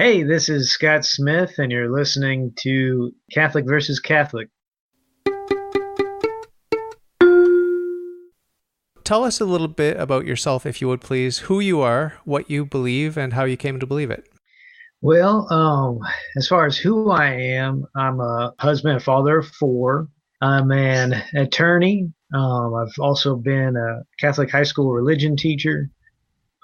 Hey, this is Scott Smith, and you're listening to Catholic versus Catholic. Tell us a little bit about yourself, if you would please, who you are, what you believe, and how you came to believe it. Well, as far as who I am, I'm a husband and father of four. I'm an attorney. I've also been a Catholic high school religion teacher.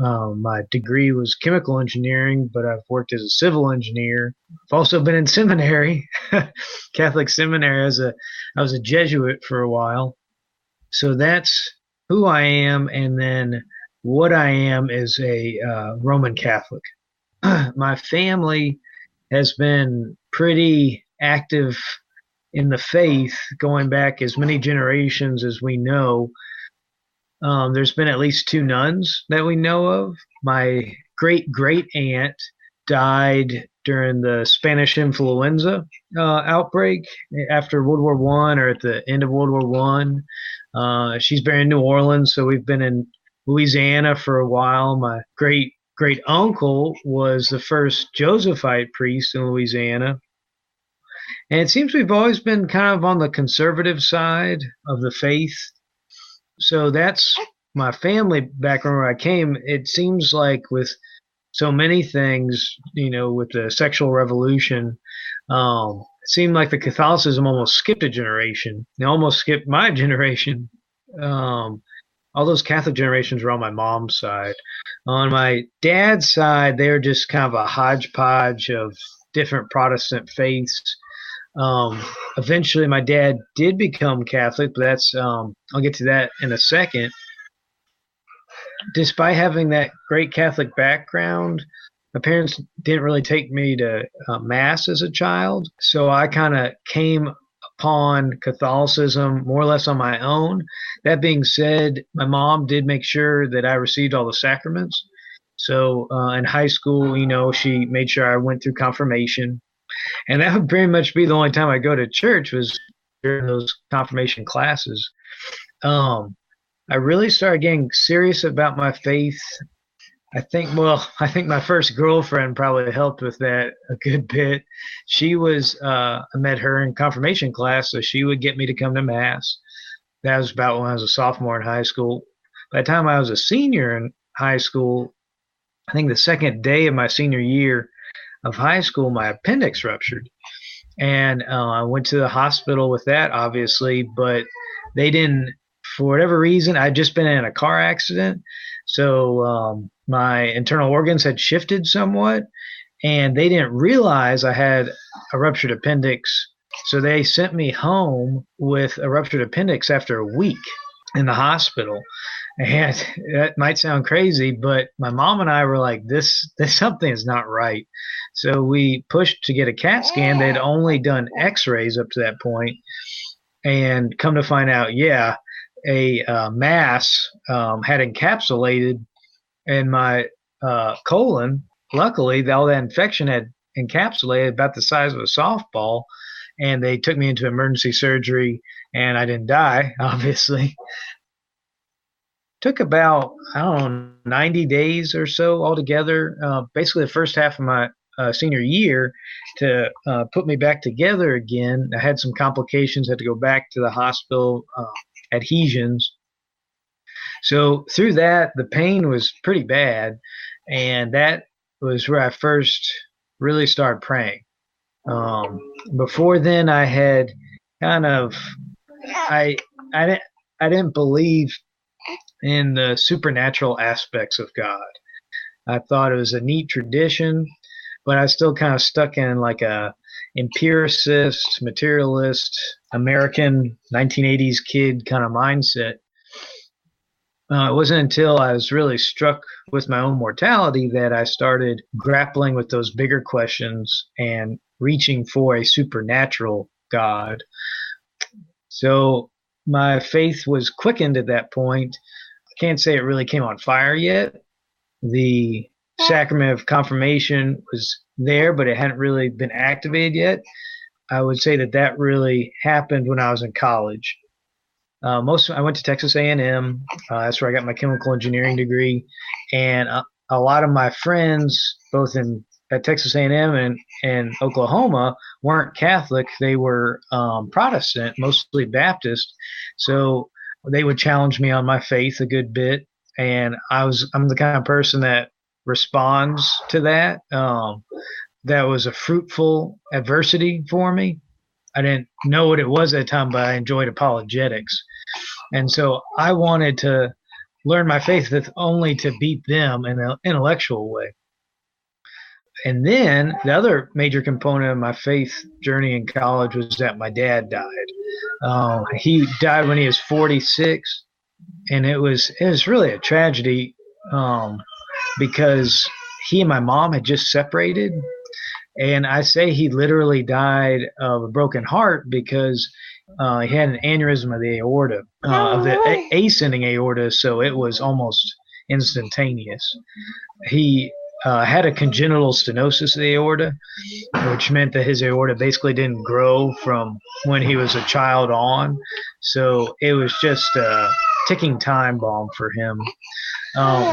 My degree was chemical engineering, but I've worked as a civil engineer. I've also been in seminary, Catholic seminary. I was a Jesuit for a while. So that's who I am, and then what I am is a Roman Catholic. My family has been pretty active in the faith going back as many generations as we know. There's been at least two nuns that we know of. My great great aunt died during the Spanish influenza outbreak after World War One or at the end of World War One. She's been in New Orleans, so we've been in Louisiana for a while. My great great uncle was the first Josephite priest in Louisiana. And it seems we've always been kind of on the conservative side of the faith. So that's my family background where I came. It seems like with so many things, with the sexual revolution, it seemed like the Catholicism almost skipped a generation. It almost skipped my generation. Um, all those Catholic generations were on my mom's side. On my dad's side, they're just kind of a hodgepodge of different Protestant faiths. Eventually, my dad did become Catholic, but I'll get to that in a second. Despite having that great Catholic background, my parents didn't really take me to Mass as a child. So I kind of came upon Catholicism more or less on my own. That being said, my mom did make sure that I received all the sacraments. So in high school, she made sure I went through confirmation. And that would pretty much be the only time I go to church was during those confirmation classes. Um, I really started getting serious about my faith. I think my first girlfriend probably helped with that a good bit. I met her in confirmation class, so she would get me to come to Mass. That was about when I was a sophomore in high school. By the time I was a senior in high school, I think the second day of my senior year of high school, my appendix ruptured. And I went to the hospital with that, obviously, but they didn't, for whatever reason, I'd just been in a car accident. So my internal organs had shifted somewhat, and they didn't realize I had a ruptured appendix. So they sent me home with a ruptured appendix after a week in the hospital. And that might sound crazy, but my mom and I were like, this something is not right. So we pushed to get a CAT scan. They'd only done X-rays up to that point, and come to find out, yeah, a mass had encapsulated in my colon. Luckily, all that infection had encapsulated about the size of a softball, and they took me into emergency surgery, and I didn't die, obviously. Took about, I don't know, 90 days or so altogether, basically the first half of my senior year to put me back together again. I had some complications, had to go back to the hospital, adhesions. So through that, the pain was pretty bad, and that was where I first really started praying. Before then, I had kind of, I, I didn't believe in the supernatural aspects of God. I thought it was a neat tradition, but I still kind of stuck in like a empiricist, materialist, American 1980s kid kind of mindset. It wasn't until I was really struck with my own mortality that I started grappling with those bigger questions and reaching for a supernatural God. So my faith was quickened at that point. I can't say it really came on fire yet. The sacrament of confirmation was there, but it hadn't really been activated yet. I would say that really happened when I was in college. I went to Texas A&M. That's where I got my chemical engineering degree, and a lot of my friends, both in at Texas A&M and Oklahoma weren't Catholic. They were Protestant, mostly Baptist. So they would challenge me on my faith a good bit. And I'm the kind of person that responds to that. That was a fruitful adversity for me. I didn't know what it was at the time, but I enjoyed apologetics. And so I wanted to learn my faith only to beat them in an intellectual way. And then the other major component of my faith journey in college was that my dad died. He died when he was 46, and it was really a tragedy because he and my mom had just separated. And I say he literally died of a broken heart because he had an aneurysm of the aorta, of the ascending aorta, so it was almost instantaneous. He had a congenital stenosis of the aorta, which meant that his aorta basically didn't grow from when he was a child on. So it was just a ticking time bomb for him.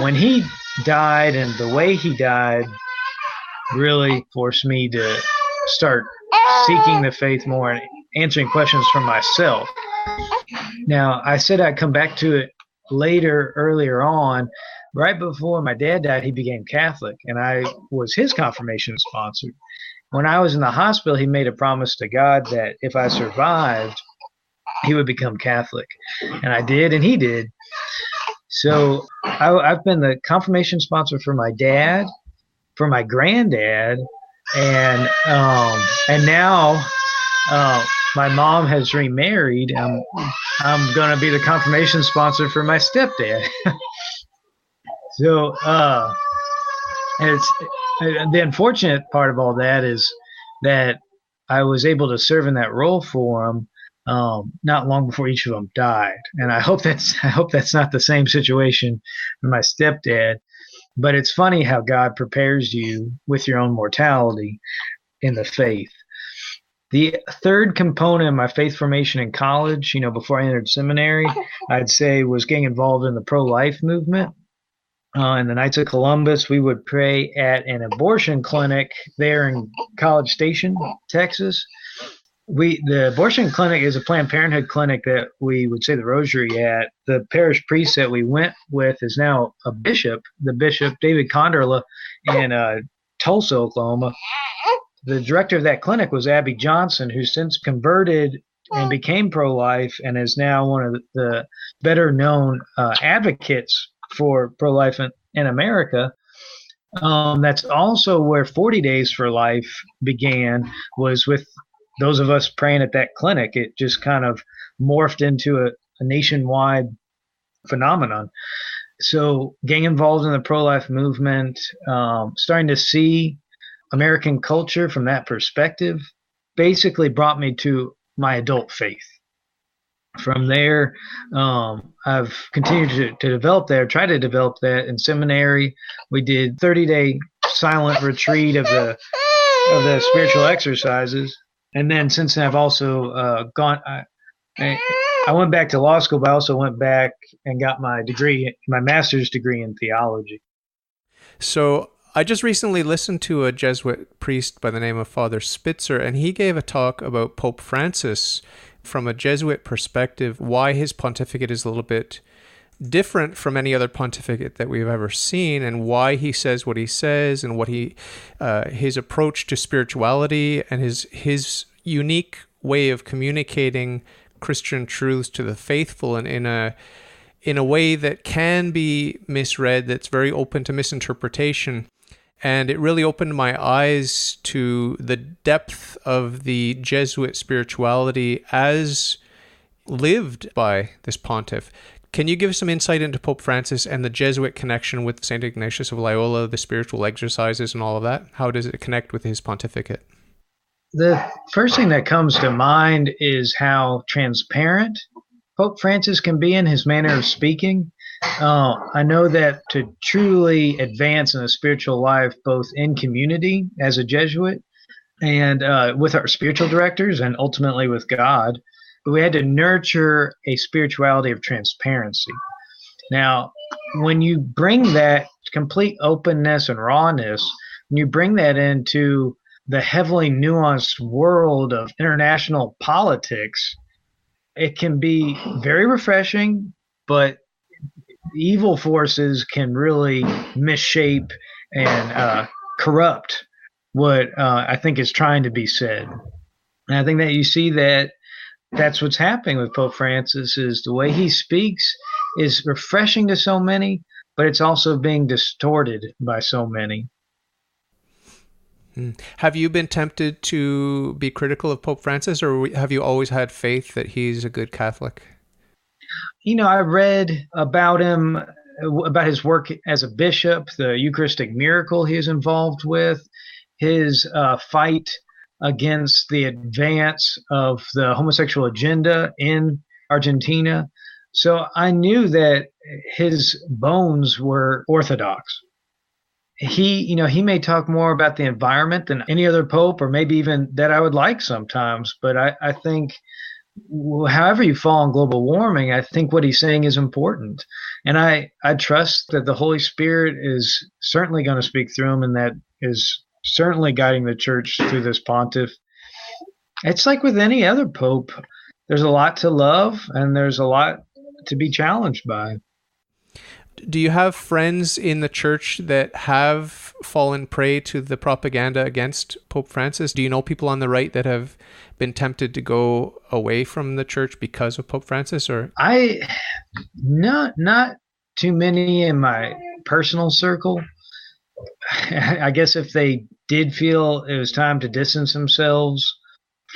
When he died, and the way he died really forced me to start seeking the faith more and answering questions for myself. Now, I said I'd come back to it earlier on. Right before my dad died, he became Catholic, and I was his confirmation sponsor. When I was in the hospital, he made a promise to God that if I survived, he would become Catholic. And I did, and he did. So I've been the confirmation sponsor for my dad, for my granddad, and now my mom has remarried. I'm going to be the confirmation sponsor for my stepdad. So it's the unfortunate part of all that is that I was able to serve in that role for them not long before each of them died, and I hope that's not the same situation for my stepdad. But it's funny how God prepares you with your own mortality in the faith. The third component of my faith formation in college, before I entered seminary, I'd say was getting involved in the pro-life movement. In the Knights of Columbus, we would pray at an abortion clinic there in College Station, Texas. The abortion clinic is a Planned Parenthood clinic that we would say the rosary at. The parish priest that we went with is now a bishop, the Bishop David Conderla in Tulsa, Oklahoma. The director of that clinic was Abby Johnson, who since converted and became pro-life and is now one of the better known advocates for pro-life in America. That's also where 40 Days for Life began, was with those of us praying at that clinic. It just kind of morphed into a nationwide phenomenon. So getting involved in the pro-life movement, starting to see American culture from that perspective, basically brought me to my adult faith. From there, I've continued to develop there, try to develop that in seminary. We did 30-day silent retreat of the spiritual exercises. And then since then, I've also I went back to law school, but I also went back and got my master's degree in theology. So I just recently listened to a Jesuit priest by the name of Father Spitzer, and he gave a talk about Pope Francis from a Jesuit perspective, why his pontificate is a little bit different from any other pontificate that we've ever seen, and why he says what he says, and what his approach to spirituality and his unique way of communicating Christian truths to the faithful, and in a way that can be misread, that's very open to misinterpretation. And it really opened my eyes to the depth of the Jesuit spirituality as lived by this pontiff. Can you give some insight into Pope Francis and the Jesuit connection with St. Ignatius of Loyola, the spiritual exercises and all of that? How does it connect with his pontificate? The first thing that comes to mind is how transparent Pope Francis can be in his manner of speaking. I know that to truly advance in a spiritual life, both in community as a Jesuit and with our spiritual directors and ultimately with God, we had to nurture a spirituality of transparency. Now, when you bring that complete openness and rawness, when you bring that into the heavily nuanced world of international politics, it can be very refreshing, but evil forces can really misshape and corrupt what I think is trying to be said. And I think that you see that that's what's happening with Pope Francis is the way he speaks is refreshing to so many, but it's also being distorted by so many. Have you been tempted to be critical of Pope Francis, or have you always had faith that he's a good Catholic? I read about him, about his work as a bishop, the Eucharistic miracle he is involved with, his fight against the advance of the homosexual agenda in Argentina. So I knew that his bones were orthodox. He may talk more about the environment than any other pope, or maybe even that I would like sometimes. But I think, however you fall on global warming, I think what he's saying is important. And I trust that the Holy Spirit is certainly going to speak through him, and that is certainly guiding the church through this pontiff. It's like with any other pope, there's a lot to love and there's a lot to be challenged by. Do you have friends in the church that have fallen prey to the propaganda against Pope Francis? Do you know people on the right that have been tempted to go away from the church because of Pope Francis? Or not too many in my personal circle. I guess if they did feel it was time to distance themselves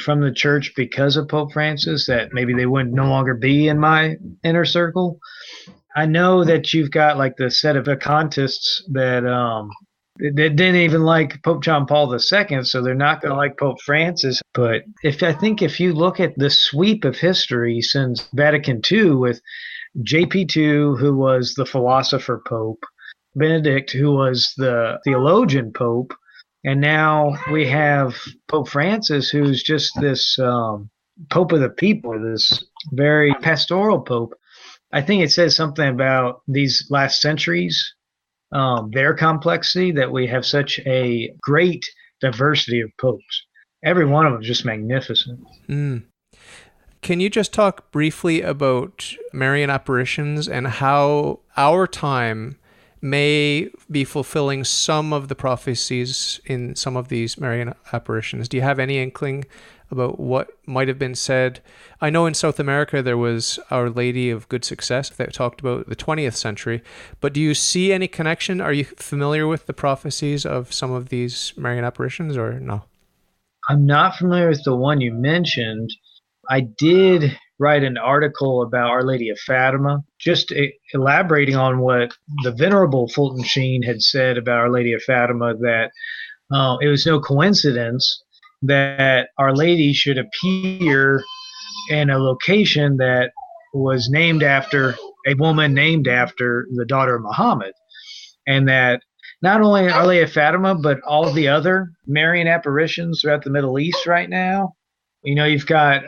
from the church because of Pope Francis, that maybe they would no longer be in my inner circle. I know that you've got like the set of Vacantists that didn't even like Pope John Paul II, so they're not going to like Pope Francis. But if you look at the sweep of history since Vatican II, with JP2, who was the philosopher pope, Benedict, who was the theologian pope, and now we have Pope Francis, who's just this pope of the people, this very pastoral pope. I think it says something about these last centuries, their complexity, that we have such a great diversity of popes. Every one of them is just magnificent. Can you just talk briefly about Marian apparitions and how our time may be fulfilling some of the prophecies in some of these Marian apparitions? Do you have any inkling about what might have been said? I know in South America there was Our Lady of Good Success that talked about the 20th century, but do you see any connection? Are you familiar with the prophecies of some of these Marian apparitions, or no? I'm not familiar with the one you mentioned. I did write an article about Our Lady of Fatima, just elaborating on what the Venerable Fulton Sheen had said about Our Lady of Fatima, that it was no coincidence that Our Lady should appear in a location that was named after a woman named after the daughter of Muhammad. And that not only Our Lady of Fatima, but all the other Marian apparitions throughout the Middle East right now. You've got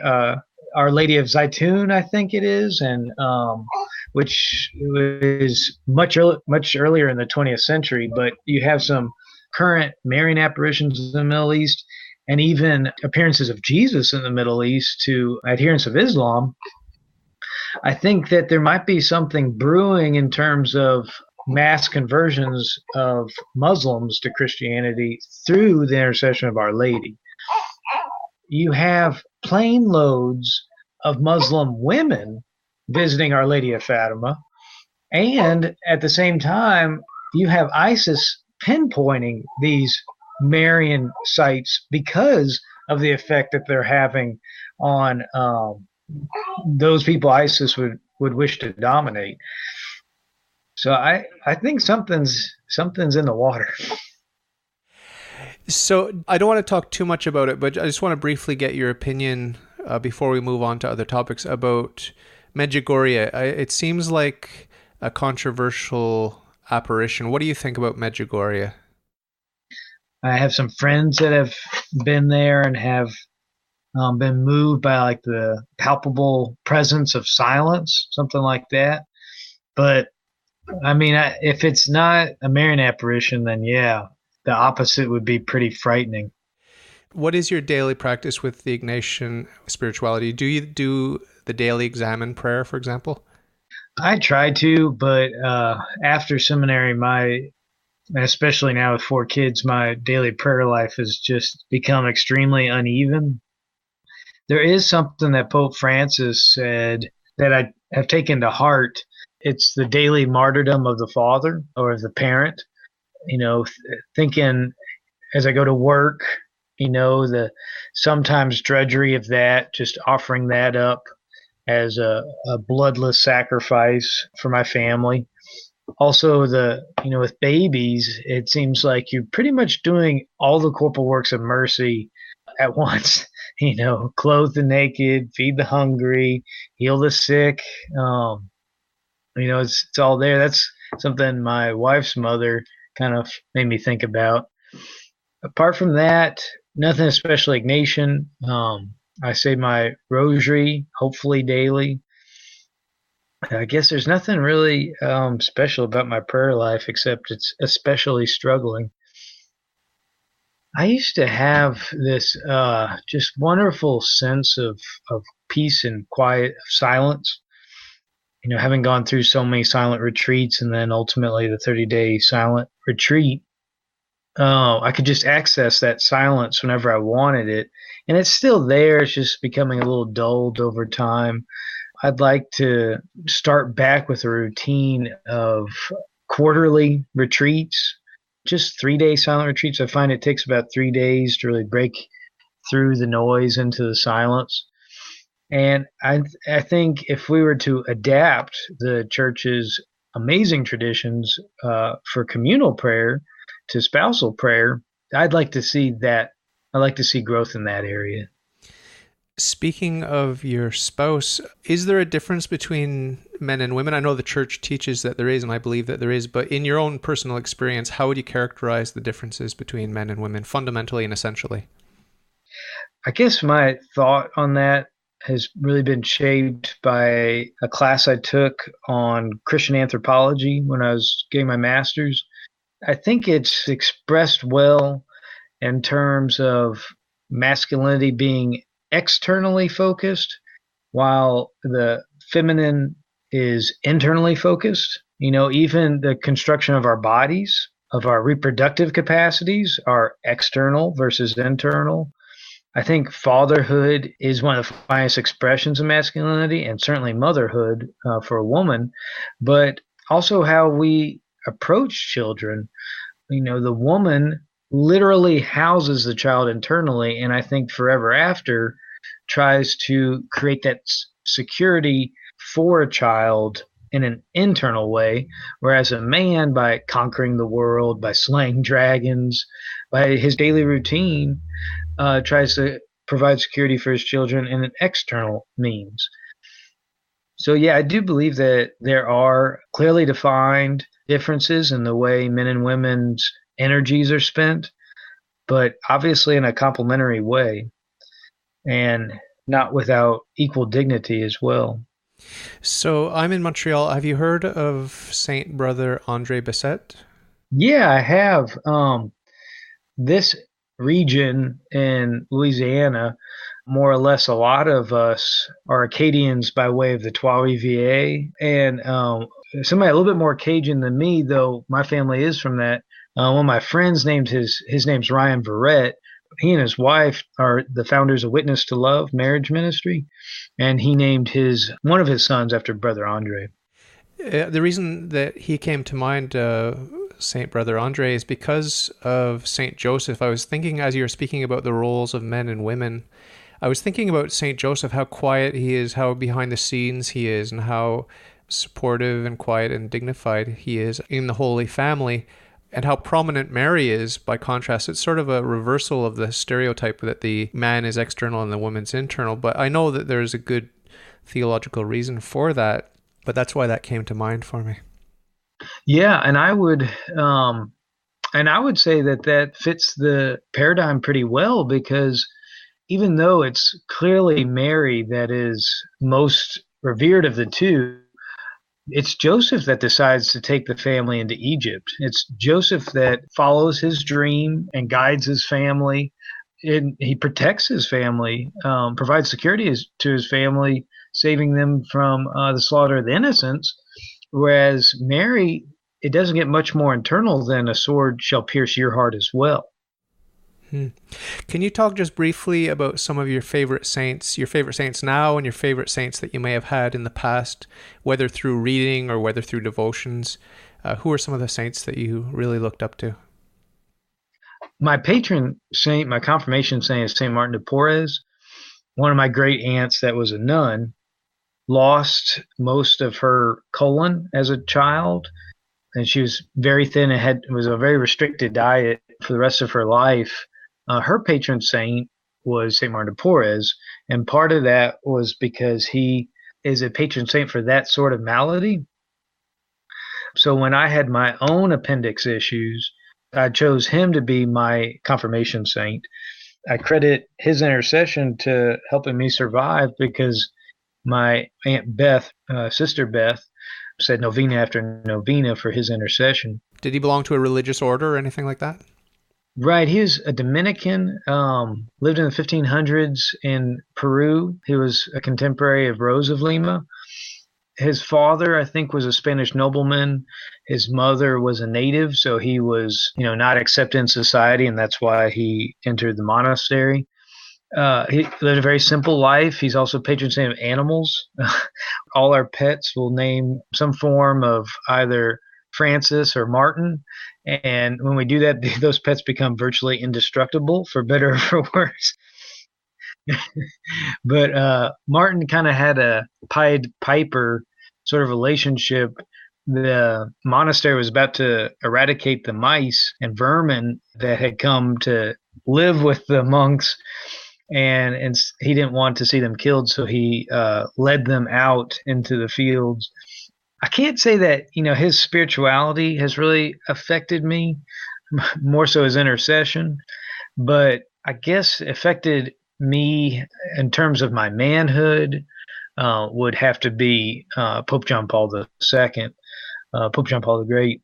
Our Lady of Zaytun, I think it is, and which was much earlier in the 20th century. But you have some current Marian apparitions in the Middle East, and even appearances of Jesus in the Middle East to adherents of Islam. I think that there might be something brewing in terms of mass conversions of Muslims to Christianity through the intercession of Our Lady. You have plane loads of Muslim women visiting Our Lady of Fatima, and at the same time, you have ISIS pinpointing these Marian sites because of the effect that they're having on those people ISIS would wish to dominate. So I think something's in the water. So I don't want to talk too much about it, but I just want to briefly get your opinion before we move on to other topics about Medjugorje. It seems like a controversial apparition. What do you think about Medjugorje? I have some friends that have been there and have been moved by like the palpable presence of silence, something like that. But I mean, if it's not a Marian apparition, then yeah. the opposite would be pretty frightening. What is your daily practice with the Ignatian spirituality? Do you do the daily examen prayer, for example? I try to, but after seminary, especially now with 4 kids, my daily prayer life has just become extremely uneven. There is something that Pope Francis said that I have taken to heart. It's the daily martyrdom of the father or of the parent. Thinking as I go to work, the sometimes drudgery of that, just offering that up as a bloodless sacrifice for my family. Also, with babies, it seems like you're pretty much doing all the corporal works of mercy at once. Clothe the naked, feed the hungry, heal the sick. It's all there. That's something my wife's mother kind of made me think about. Apart from that, nothing especially Ignatian. I say my rosary, hopefully daily. I guess there's nothing really special about my prayer life except it's especially struggling. I used to have this just wonderful sense of peace and quiet, of silence. Having gone through so many silent retreats and then ultimately the 30-day silent retreat, I could just access that silence whenever I wanted it. And it's still there. It's just becoming a little dulled over time. I'd like to start back with a routine of quarterly retreats, just 3-day silent retreats. I find it takes about 3 days to really break through the noise into the silence. And I think if we were to adapt the church's amazing traditions for communal prayer to spousal prayer, I'd like to see that. I'd like to see growth in that area. Speaking of your spouse, is there a difference between men and women? I know the church teaches that there is, and I believe that there is, but in your own personal experience, how would you characterize the differences between men and women fundamentally and essentially? I guess my thought on that has really been shaped by a class I took on Christian anthropology when I was getting my master's. I think it's expressed well in terms of masculinity being externally focused, while the feminine is internally focused. Even the construction of our bodies, of our reproductive capacities, are external versus internal. I think fatherhood is one of the finest expressions of masculinity, and certainly motherhood for a woman, but also how we approach children. The woman literally houses the child internally, and I think forever after tries to create that security for a child in an internal way, whereas a man, by conquering the world, by slaying dragons, by his daily routine, tries to provide security for his children in an external means. So, yeah, I do believe that there are clearly defined differences in the way men and women's energies are spent, but obviously in a complementary way and not without equal dignity as well. So I'm in Montreal. Have you heard of Saint Brother Andre Bessette? Yeah, I have. This region in Louisiana, more or less, a lot of us are Acadians by way of the Trois Rivières, and somebody a little bit more Cajun than me, though my family is from that. One of my friends named his name's Ryan Verrett. He and his wife are the founders of Witness to Love marriage ministry, and he named one of his sons after Brother Andre. The reason that he came to mind, Saint Brother Andre, is because of Saint Joseph. I was thinking as you were speaking about the roles of men and women, I was thinking about Saint Joseph, how quiet he is, how behind the scenes he is, and how supportive and quiet and dignified he is in the Holy Family, and how prominent Mary is by contrast. It's sort of a reversal of the stereotype that the man is external and the woman's internal, but I know that there's a good theological reason for that, but that's why that came to mind for me. Yeah, and I would say that fits the paradigm pretty well, because even though it's clearly Mary that is most revered of the two, It's Joseph that decides to take the family into Egypt. It's Joseph that follows his dream and guides his family. And he protects his family, provides security to his family, saving them from the slaughter of the innocents. Whereas Mary, it doesn't get much more internal than a sword shall pierce your heart as well. Hmm. Can you talk just briefly about some of your favorite saints now and your favorite saints that you may have had in the past, whether through reading or whether through devotions? Who are some of the saints that you really looked up to? My patron saint, my confirmation saint is Saint Martin de Porres. One of my great aunts that was a nun lost most of her colon as a child, and she was very thin and was a very restricted diet for the rest of her life. Her patron saint was Saint Martin de Porres, and part of that was because he is a patron saint for that sort of malady. So when I had my own appendix issues, I chose him to be my confirmation saint. I credit his intercession to helping me survive because my Aunt Beth, Sister Beth, said novena after novena for his intercession. Did he belong to a religious order or anything like that? Right, he was a Dominican, lived in the 1500s in Peru. He was a contemporary of Rose of Lima. His father, I think, was a Spanish nobleman. His mother was a native, so he was, not accepted in society, and that's why he entered the monastery. He lived a very simple life. He's also patron saint of animals. All our pets will name some form of either Francis or Martin. And when we do that, those pets become virtually indestructible, for better or for worse. But Martin kind of had a Pied Piper sort of relationship. The monastery was about to eradicate the mice and vermin that had come to live with the monks, and he didn't want to see them killed, so he led them out into the fields. I can't say that his spirituality has really affected me, more so his intercession, but I guess affected me in terms of my manhood would have to be Pope John Paul II, Pope John Paul the Great.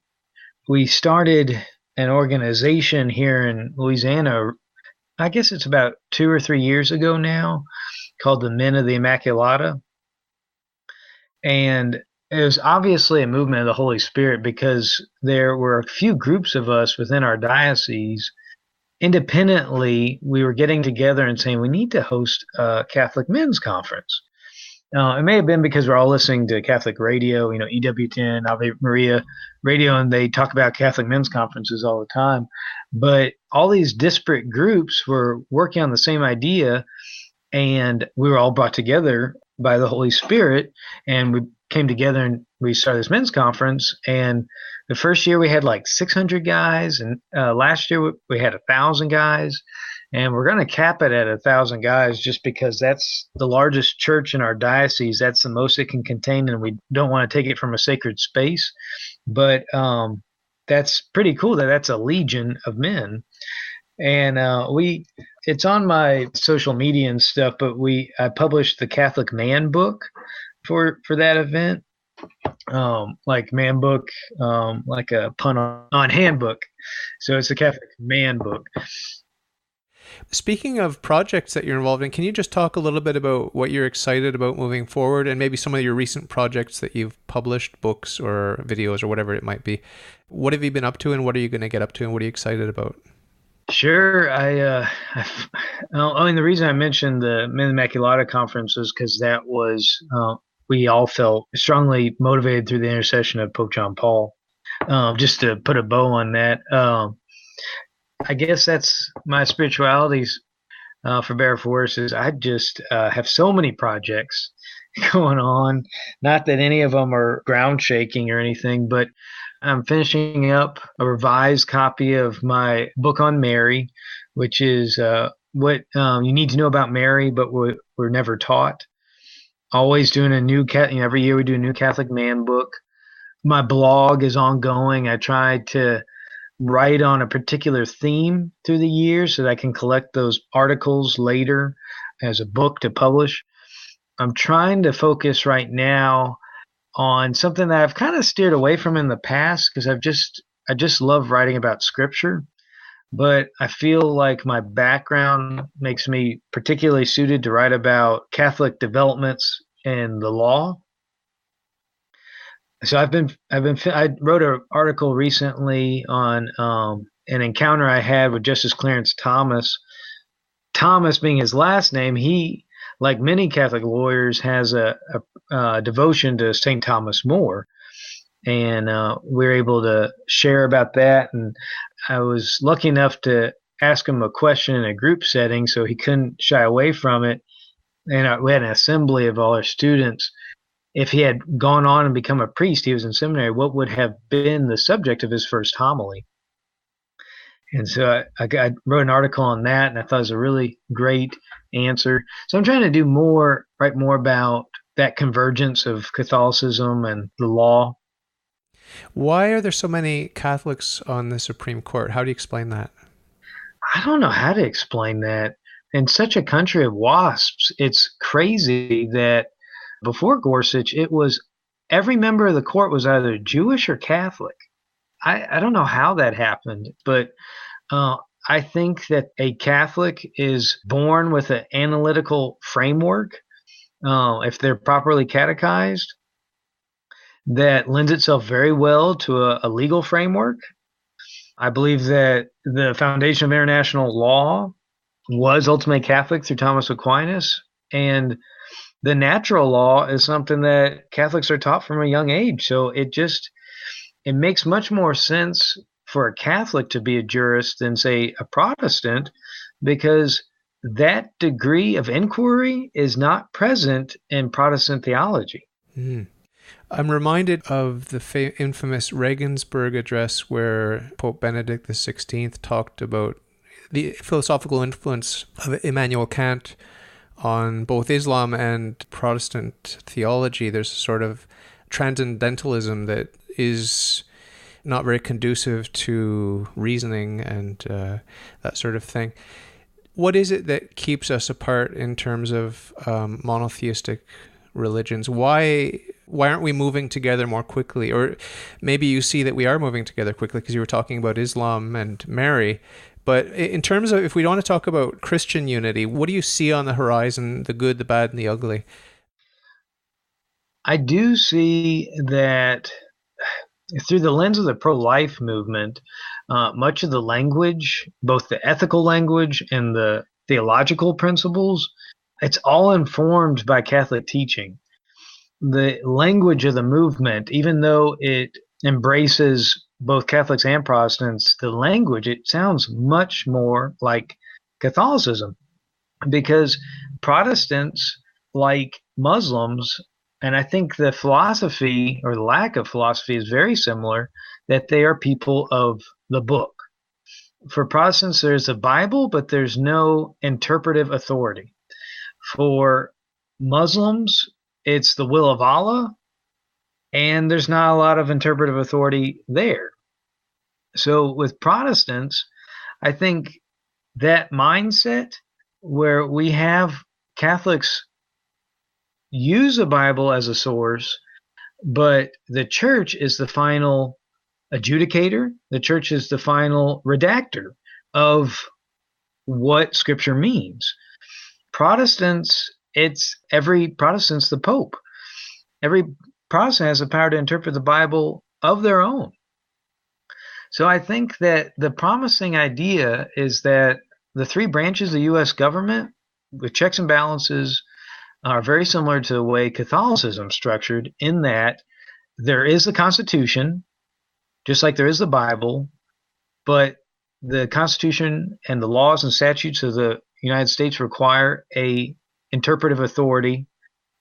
We started an organization here in Louisiana. I guess it's about 2 or 3 years ago now, called the Men of the Immaculata. And it was obviously a movement of the Holy Spirit because there were a few groups of us within our diocese. Independently, we were getting together and saying we need to host a Catholic men's conference. It may have been because we're all listening to Catholic radio, EWTN, Ave Maria radio, and they talk about Catholic men's conferences all the time. But all these disparate groups were working on the same idea, and we were all brought together by the Holy Spirit, and we came together and we started this men's conference. And the first year we had like 600 guys, and last year we had 1,000 guys. And we're going to cap it at 1,000 guys just because that's the largest church in our diocese. That's the most it can contain, and we don't want to take it from a sacred space. But that's pretty cool that's a legion of men. And it's on my social media and stuff, but I published the Catholic Man book for that event. Like man book, like a pun on handbook. So it's the Catholic Man book. Speaking of projects that you're involved in, can you just talk a little bit about what you're excited about moving forward and maybe some of your recent projects that you've published, books or videos or whatever it might be? What have you been up to and what are you going to get up to and what are you excited about? Sure. The reason I mentioned the Men Immaculata conference is because that was, we all felt strongly motivated through the intercession of Pope John Paul. Just to put a bow on that, I guess that's my spiritualities, for better or for worse, is I just have so many projects going on. Not that any of them are ground shaking or anything, but I'm finishing up a revised copy of my book on Mary, which is what you need to know about Mary, but we're never taught. Always doing a new every year we do a new Catholic Man book. My blog is ongoing. I try to write on a particular theme through the year so that I can collect those articles later as a book to publish. I'm trying to focus right now on something that I've kind of steered away from in the past because I just love writing about scripture, but I feel like my background makes me particularly suited to write about Catholic developments in the law. So I wrote an article recently on an encounter I had with Justice Clarence Thomas. Thomas being his last name, he, like many Catholic lawyers, has a devotion to St. Thomas More. And we were able to share about that. And I was lucky enough to ask him a question in a group setting, so he couldn't shy away from it. And we had an assembly of all our students. If he had gone on and become a priest, he was in seminary, what would have been the subject of his first homily? And so I wrote an article on that, and I thought it was a really great answer. So I'm trying to do more, write more about that convergence of Catholicism and the law. Why are there so many Catholics on the Supreme Court? How do you explain that? I don't know how to explain that. In such a country of wasps, it's crazy that before Gorsuch, it was every member of the court was either Jewish or Catholic. I don't know how that happened, but I think that a Catholic is born with an analytical framework, if they're properly catechized, that lends itself very well to a legal framework. I believe that the foundation of international law was ultimately Catholic through Thomas Aquinas, and the natural law is something that Catholics are taught from a young age. So it makes much more sense for a Catholic to be a jurist than, say, a Protestant, because that degree of inquiry is not present in Protestant theology. Mm. I'm reminded of the infamous Regensburg Address where Pope Benedict XVI talked about the philosophical influence of Immanuel Kant on both Islam and Protestant theology. There's a sort of transcendentalism that is not very conducive to reasoning and that sort of thing. What is it that keeps us apart in terms of monotheistic religions? Why aren't we moving together more quickly? Or maybe you see that we are moving together quickly because you were talking about Islam and Mary. But in terms of, if we want to talk about Christian unity, what do you see on the horizon, the good, the bad, and the ugly? I do see that through the lens of the pro-life movement, much of the language, both the ethical language and the theological principles, it's all informed by Catholic teaching. The language of the movement, even though it embraces both Catholics and Protestants, the language, it sounds much more like Catholicism, because Protestants, like Muslims, and I think the philosophy or the lack of philosophy is very similar, that they are people of the book. For Protestants, there's a Bible, but there's no interpretive authority. For Muslims, it's the will of Allah, and there's not a lot of interpretive authority there. So with Protestants, I think that mindset where we have Catholics use a Bible as a source, but the church is the final adjudicator, the church is the final redactor of what Scripture means. Protestants, it's every Protestant's the Pope. Every Protestant has the power to interpret the Bible of their own. So I think that the promising idea is that the three branches of the U.S. government, with checks and balances, are very similar to the way Catholicism is structured, in that there is the Constitution, just like there is the Bible, but the Constitution and the laws and statutes of the United States require a interpretive authority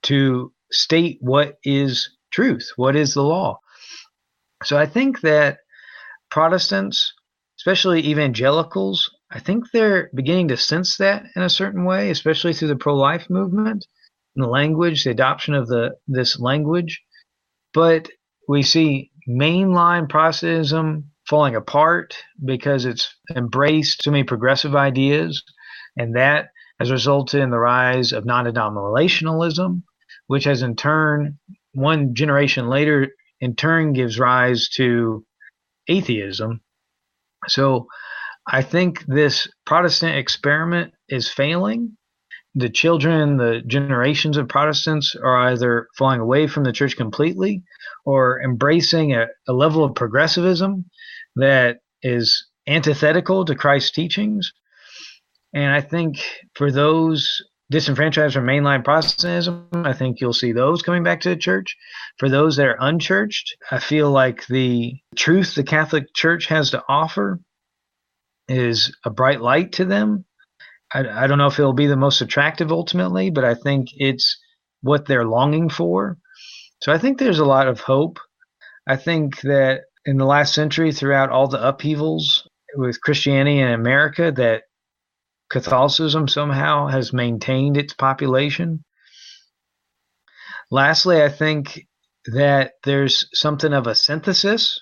to state what is truth, what is the law. So I think that Protestants, especially evangelicals, I think they're beginning to sense that in a certain way, especially through the pro-life movement and the language, the adoption of this language. But we see mainline Protestantism falling apart because it's embraced so many progressive ideas, and that has resulted in the rise of non-denominationalism, which has in turn one generation later, in turn, gives rise to atheism. So I think this Protestant experiment is failing. The children, the generations of Protestants are either falling away from the church completely or embracing a level of progressivism that is antithetical to Christ's teachings. And I think for those disenfranchised from mainline Protestantism, I think you'll see those coming back to the church. For those that are unchurched, I feel like the truth the Catholic Church has to offer is a bright light to them. I don't know if it'll be the most attractive ultimately, but I think it's what they're longing for. So I think there's a lot of hope. I think that in the last century, throughout all the upheavals with Christianity in America, that Catholicism somehow has maintained its population. Lastly, I think that there's something of a synthesis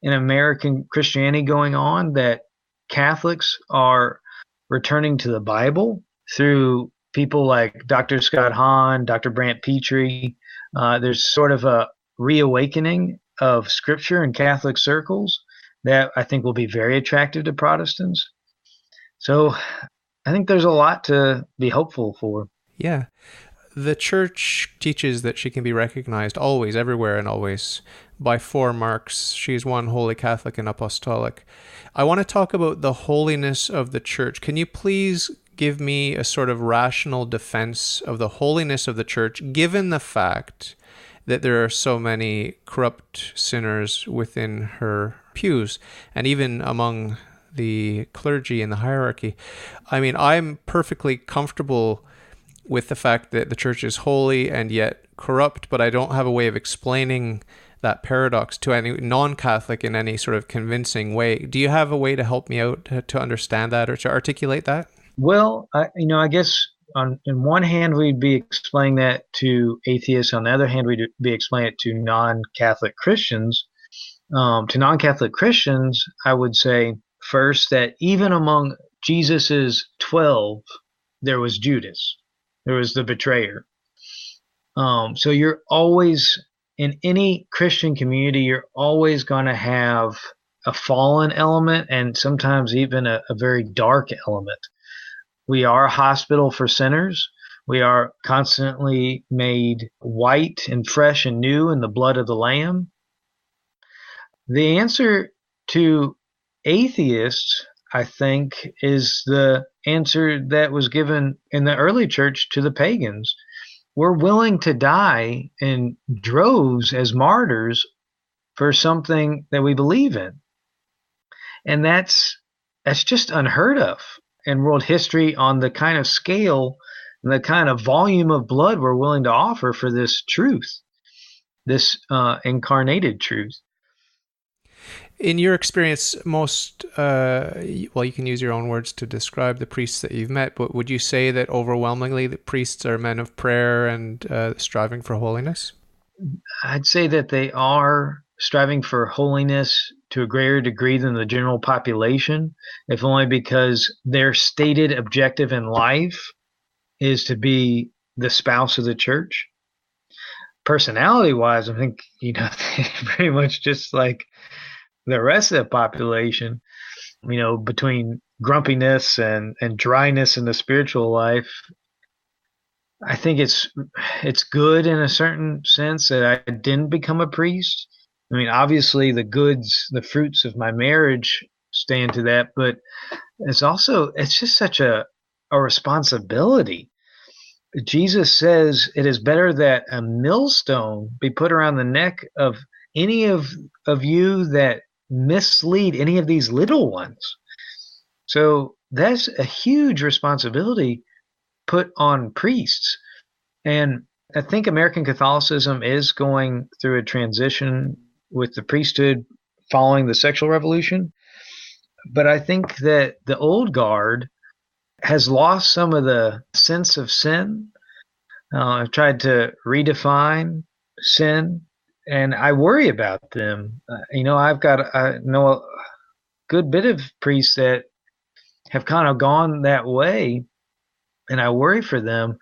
in American Christianity going on, that Catholics are returning to the Bible through people like Dr. Scott Hahn, Dr. Brant Petrie. There's sort of a reawakening of Scripture in Catholic circles that I think will be very attractive to Protestants. So I think there's a lot to be hopeful for. Yeah. The church teaches that she can be recognized always, everywhere, and always by 4 marks. She is one, holy, Catholic, and apostolic. I want to talk about the holiness of the church. Can you please give me a sort of rational defense of the holiness of the church, given the fact that there are so many corrupt sinners within her pews, and even among the clergy in the hierarchy? I mean, I'm perfectly comfortable with the fact that the church is holy and yet corrupt, but I don't have a way of explaining that paradox to any non-Catholic in any sort of convincing way. Do you have a way to help me out to understand that or to articulate that? Well, I guess on one hand we'd be explaining that to atheists. On the other hand, we'd be explaining it to non-Catholic Christians. To non-Catholic Christians, I would say first that even among Jesus's 12, there was Judas. There was the betrayer. So you're always, in any Christian community, you're always going to have a fallen element and sometimes even a very dark element. We are a hospital for sinners. We are constantly made white and fresh and new in the blood of the Lamb. The answer to atheists, I think, is the answer that was given in the early church to the pagans. We're willing to die in droves as martyrs for something that we believe in. And that's just unheard of in world history on the kind of scale and the kind of volume of blood we're willing to offer for this truth, this incarnated truth. In your experience, most, well, you can use your own words to describe the priests that you've met, but would you say that overwhelmingly the priests are men of prayer and striving for holiness? I'd say that they are striving for holiness to a greater degree than the general population, if only because their stated objective in life is to be the spouse of the church. Personality-wise, I think, they're pretty much just like the rest of the population, between grumpiness and dryness in the spiritual life. I think it's good in a certain sense that I didn't become a priest. I mean, obviously the fruits of my marriage stand to that, but it's just such a responsibility. Jesus says it is better that a millstone be put around the neck of any of you that mislead any of these little ones. So that's a huge responsibility put on priests. And I think American Catholicism is going through a transition with the priesthood following the sexual revolution. But I think that the old guard has lost some of the sense of sin. I've tried to redefine sin, and I worry about them. I know a good bit of priests that have kind of gone that way, and I worry for them.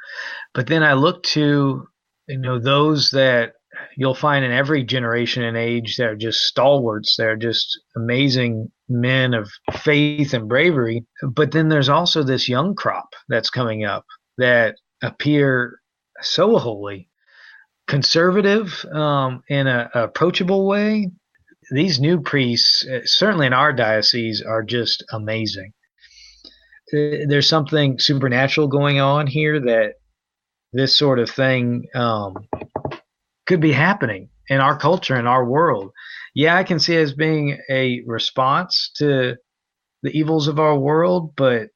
But then I look to, those that you'll find in every generation and age they're just stalwarts. They're just amazing men of faith and bravery. But then there's also this young crop that's coming up that appear so holy, conservative, in a approachable way. These new priests, certainly in our diocese, are just amazing. There's something supernatural going on here that this sort of thing could be happening in our culture, in our world. Yeah, I can see it as being a response to the evils of our world, but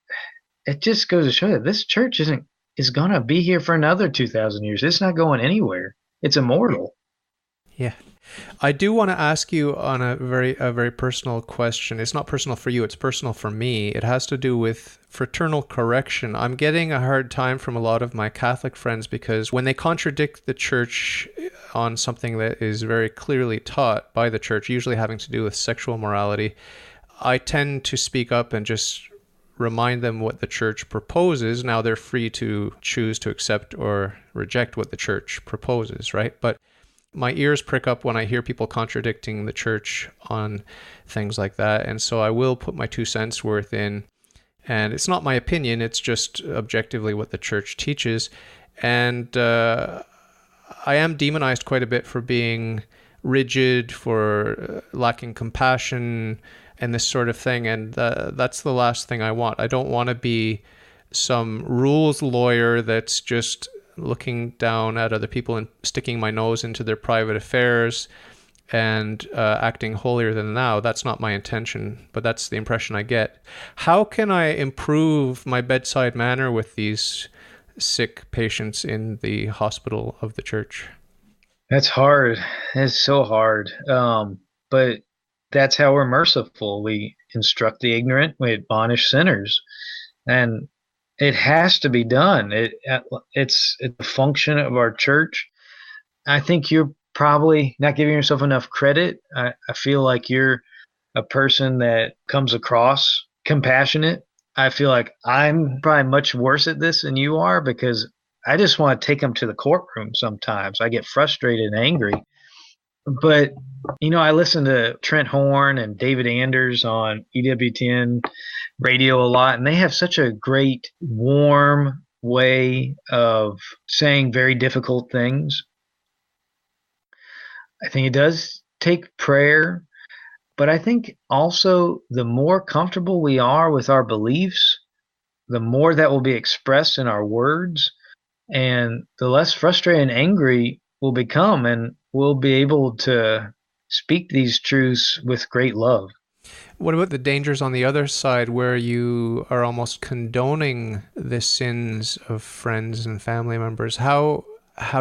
it just goes to show that this church is going to be here for another 2,000 years. It's not going anywhere. It's immortal. Yeah. I do want to ask you on a very personal question. It's not personal for you, it's personal for me. It has to do with fraternal correction. I'm getting a hard time from a lot of my Catholic friends because when they contradict the church on something that is very clearly taught by the church, usually having to do with sexual morality, I tend to speak up and just remind them what the church proposes. Now they're free to choose to accept or reject what the church proposes, right? But my ears prick up when I hear people contradicting the church on things like that. And so I will put my 2 cents worth in. And it's not my opinion, it's just objectively what the church teaches. And I am demonized quite a bit for being rigid, for lacking compassion, and this sort of thing. And that's the last thing I want. I don't want to be some rules lawyer that's just looking down at other people and sticking my nose into their private affairs and acting holier than thou. That's not my intention, but that's the impression I get. How can I improve my bedside manner with these sick patients in the hospital of the church? That's hard. It's so hard. But that's how we're merciful. We instruct the ignorant, we admonish sinners. And it has to be done. It's a function of our church. I think you're probably not giving yourself enough credit. I feel like you're a person that comes across compassionate. I feel like I'm probably much worse at this than you are because I just want to take them to the courtroom sometimes. I get frustrated and angry. But, I listen to Trent Horn and David Anders on EWTN radio a lot, and they have such a great, warm way of saying very difficult things. I think it does take prayer, but I think also the more comfortable we are with our beliefs, the more that will be expressed in our words, and the less frustrated and angry we'll become, and we'll be able to speak these truths with great love. What about the dangers on the other side where you are almost condoning the sins of friends and family members? How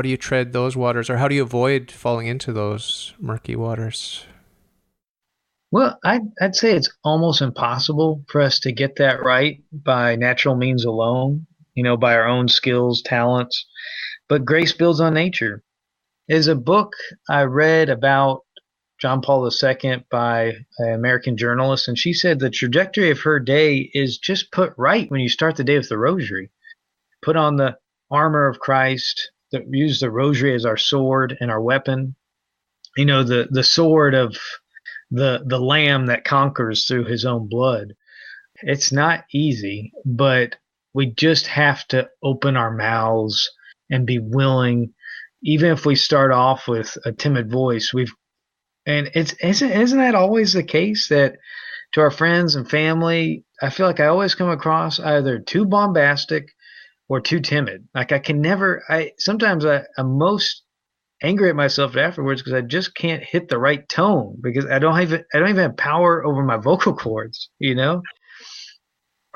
do you tread those waters, or how do you avoid falling into those murky waters? Well, I'd say it's almost impossible for us to get that right by natural means alone, by our own skills, talents. But grace builds on nature. There's a book I read about John Paul II by an American journalist, and she said the trajectory of her day is just put right when you start the day with the rosary. Put on the armor of Christ, use the rosary as our sword and our weapon. The sword of the lamb that conquers through his own blood. It's not easy, but we just have to open our mouths and be willing, even if we start off with a timid voice. Isn't that always the case that to our friends and family, I feel like I always come across either too bombastic or too timid. Like sometimes I'm most angry at myself afterwards because I just can't hit the right tone because I don't even have power over my vocal cords.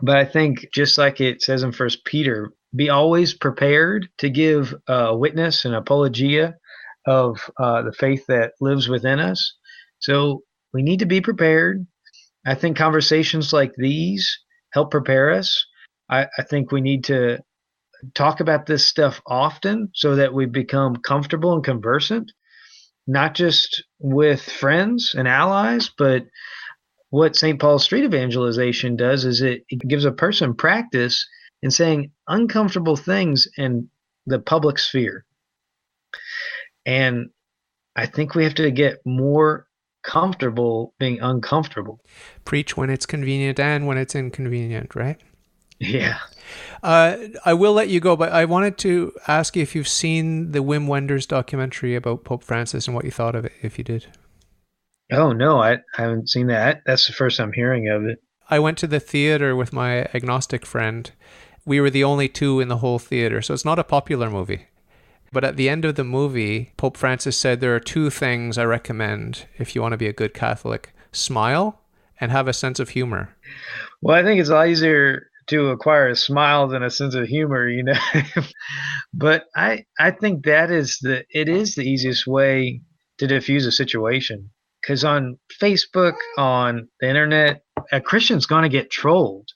But I think just like it says in First Peter, be always prepared to give a witness and apologia of the faith that lives within us. So we need to be prepared. I think conversations like these help prepare us. I think we need to talk about this stuff often so that we become comfortable and conversant, not just with friends and allies, but what St. Paul's street evangelization does is it gives a person practice in saying uncomfortable things in the public sphere. And I think we have to get more comfortable being uncomfortable. Preach when it's convenient and when it's inconvenient, right? Yeah. I will let you go, but I wanted to ask you if you've seen the Wim Wenders documentary about Pope Francis and what you thought of it, if you did. Oh no, I haven't seen that. That's the first I'm hearing of it. I went to the theater with my agnostic friend. We were the only two in the whole theater, so it's not a popular movie. But at the end of the movie, Pope Francis said there are two things I recommend if you want to be a good Catholic: smile and have a sense of humor. Well, I think it's a lot easier to acquire a smile than a sense of humor, you know. But I think it is the easiest way to diffuse a situation. Because on Facebook, on the internet, a Christian's going to get trolled,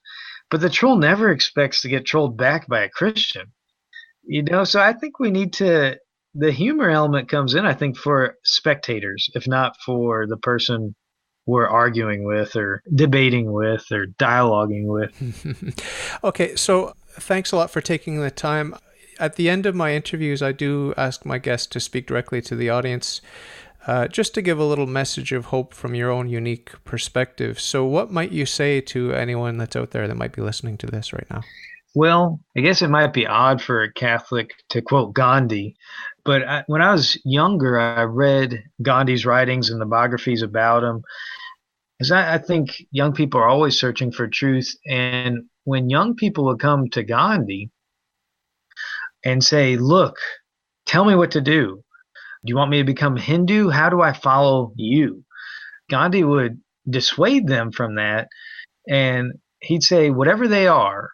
but the troll never expects to get trolled back by a Christian. You know, so I think we need to. The humor element comes in, I think, for spectators, if not for the person we're arguing with or debating with or dialoguing with. Okay, so thanks a lot for taking the time. At the end of my interviews, I do ask my guests to speak directly to the audience, just to give a little message of hope from your own unique perspective. So, what might you say to anyone that's out there that might be listening to this right now? Well, I guess it might be odd for a Catholic to quote Gandhi, but when I was younger, I read Gandhi's writings and the biographies about him. Because I think young people are always searching for truth. And when young people would come to Gandhi and say, look, tell me what to do. Do you want me to become Hindu? How do I follow you? Gandhi would dissuade them from that. And he'd say, whatever they are,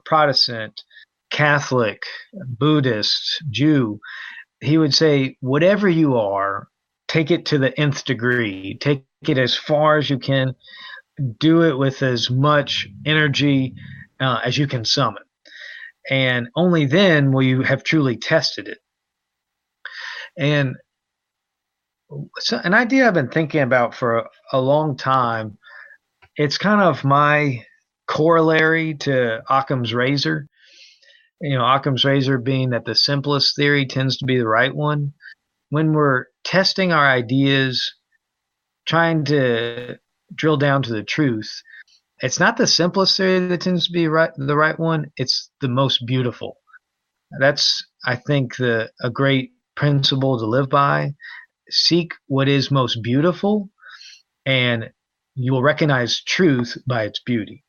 Protestant, Catholic, Buddhist, Jew, he would say, whatever you are, take it to the nth degree. Take it as far as you can. Do it with as much energy as you can summon. And only then will you have truly tested it. And so an idea I've been thinking about for a long time, it's kind of my corollary to Occam's razor. You know, Occam's razor being that the simplest theory tends to be the right one. When we're testing our ideas, trying to drill down to the truth, it's not the simplest theory that tends to be the right one. It's the most beautiful. That's, I think, a great principle to live by. Seek what is most beautiful, and you will recognize truth by its beauty.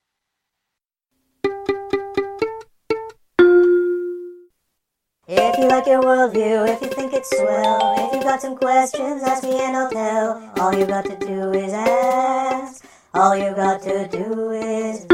If you like your worldview, if you think it's swell, if you've got some questions, ask me and I'll tell. All you got to do is ask. All you got to do is